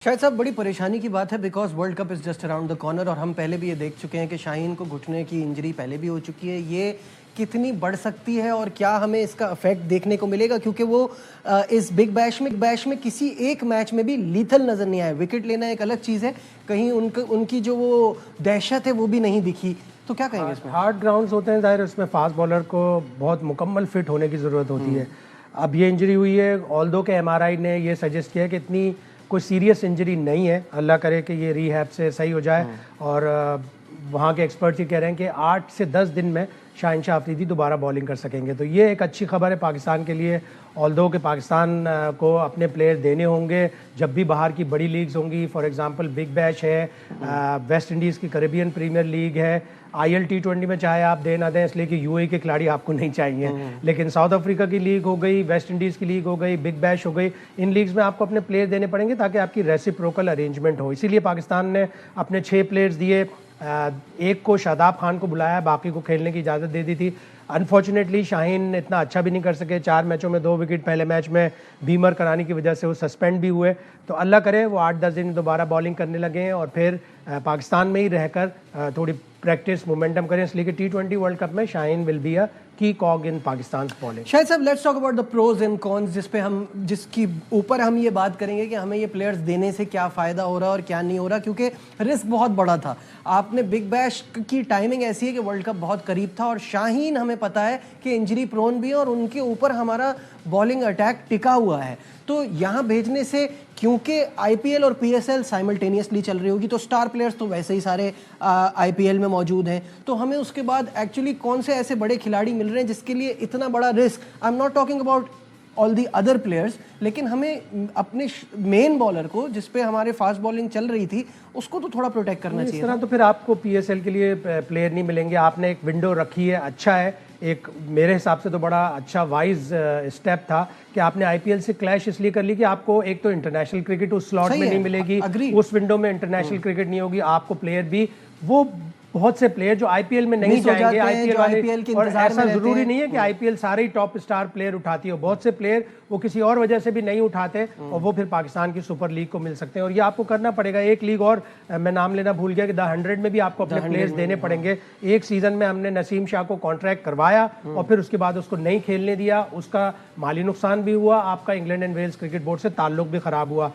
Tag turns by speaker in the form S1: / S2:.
S1: शायद साहब बड़ी परेशानी की बात है because world cup is just around the corner और हम पहले भी ये देख चुके हैं कि शाहीन को घुटने की इंजरी पहले भी हो चुकी है। ये कितनी बढ़ सकती है और क्या हमें इसका इफेक्ट देखने को मिलेगा, क्योंकि वो इस बिग बैश में किसी एक मैच में भी लीथल नज़र नहीं आया। विकेट लेना एक अलग चीज़ है, कहीं उनकी जो वो दहशत है वो भी नहीं दिखी। तो क्या कहेंगे इसमें?
S2: हार्ड ग्राउंड्स होते हैं, ज़ाहिर उसमें फास्ट बॉलर को बहुत मुकम्मल फिट होने की ज़रूरत होती है। अब ये इंजरी हुई है, ऑल्दो के एमआरआई ने ये सजेस्ट किया है कि इतनी कोई सीरियस इंजरी नहीं है, अल्लाह करे कि ये रीहैब से सही हो जाए। और वहाँ के एक्सपर्ट्स ये कह रहे हैं कि 8 से 10 दिन में शाहीन शाह अफरीदी दोबारा बॉलिंग कर सकेंगे। तो ये एक अच्छी खबर है पाकिस्तान के लिए। ऑल्दो कि पाकिस्तान को अपने प्लेयर देने होंगे जब भी बाहर की बड़ी लीग्स होंगी। फॉर एग्जांपल बिग बैश है, वेस्ट इंडीज़ की कैरेबियन प्रीमियर लीग है, IL T20 में चाहे आप दे ना दें इसलिए कि UAE के खिलाड़ी आपको नहीं चाहिए, लेकिन साउथ अफ्रीका की लीग हो गई, वेस्ट इंडीज़ की लीग हो गई, बिग बैश हो गई, इन लीग्स में आपको अपने प्लेयर देने पड़ेंगे ताकि आपकी रेसिप्रोकल अरेंजमेंट हो। इसीलिए पाकिस्तान ने अपने 6 प्लेयर्स दिए, एक को शादाब खान को बुलाया, बाकी को खेलने की इजाज़त दे दी थी। अनफॉर्चुनेटली शाहीन इतना अच्छा भी नहीं कर सके, 4 मैचों में 2 विकेट, पहले मैच में बीमर कराने की वजह से वो सस्पेंड भी हुए। तो अल्लाह करे वो 8-10 दिन दोबारा बॉलिंग करने लगे और फिर पाकिस्तान में ही रहकर थोड़ी प्रैक्टिस मोमेंटम करें, इसलिए कि T20 वर्ल्ड कप में शाहीन विल बी अ की कॉग इन पाकिस्तान बॉलिंग।
S1: शायद साहब let's talk about the pros and cons, जिसकी ऊपर हम ये बात करेंगे कि हमें ये प्लेयर्स देने से क्या फ़ायदा हो रहा है और क्या नहीं हो रहा, क्योंकि रिस्क बहुत बड़ा था। आपने बिग बैश की टाइमिंग ऐसी है कि वर्ल्ड कप बहुत करीब था और शाहीन हमें पता है कि इंजरी प्रोन भी है और उनके ऊपर हमारा बॉलिंग अटैक टिका हुआ है। तो यहाँ भेजने से, क्योंकि IPL और PSL साइमल्टेनियसली चल रही होगी, तो स्टार प्लेयर्स तो वैसे ही सारे IPL में मौजूद हैं, तो हमें उसके बाद एक्चुअली कौन से ऐसे बड़े खिलाड़ी मिल रहे हैं जिसके लिए इतना बड़ा risk? I am not talking about all the other players, लेकिन हमें अपने मेन बॉलर को, जिस पे हमारे फास्ट बॉलिंग चल रही थी, उसको तो थोड़ा प्रोटेक्ट करना चाहिए।
S2: इस तरह तो फिर आपको PSL के लिए प्लेयर नहीं मिलेंगे। आपने एक विंडो रखी है, अच्छा है, एक मेरे हिसाब से तो बड़ा अच्छा वाइज स्टेप था कि आपने IPL से क्लैश इसलिए कर ली कि आपको एक तो इंटरनेशनल क्रिकेट उस स्लॉट में नहीं मिलेगी, उस विंडो में इंटरनेशनल क्रिकेट नहीं होगी, आपको प्लेयर भी वो बहुत से प्लेयर जो IPL में नहीं जाएंगे, IPL वाले, और ऐसा जरूरी नहीं है कि IPL सारे ही टॉप स्टार प्लेयर उठाती हो, बहुत से प्लेयर वो किसी और वजह से भी नहीं उठाते और वो फिर पाकिस्तान की सुपर लीग को मिल सकते हैं। और ये आपको करना पड़ेगा। एक लीग और मैं नाम लेना भूल गया कि द 100 में भी आपको अपने प्लेयर्स देने पड़ेंगे। एक सीजन में हमने नसीम शाह को कॉन्ट्रैक्ट करवाया और फिर उसके बाद उसको नहीं खेलने दिया, उसका माली नुकसान भी हुआ, आपका England and Wales cricket board से ताल्लुक भी खराब हुआ।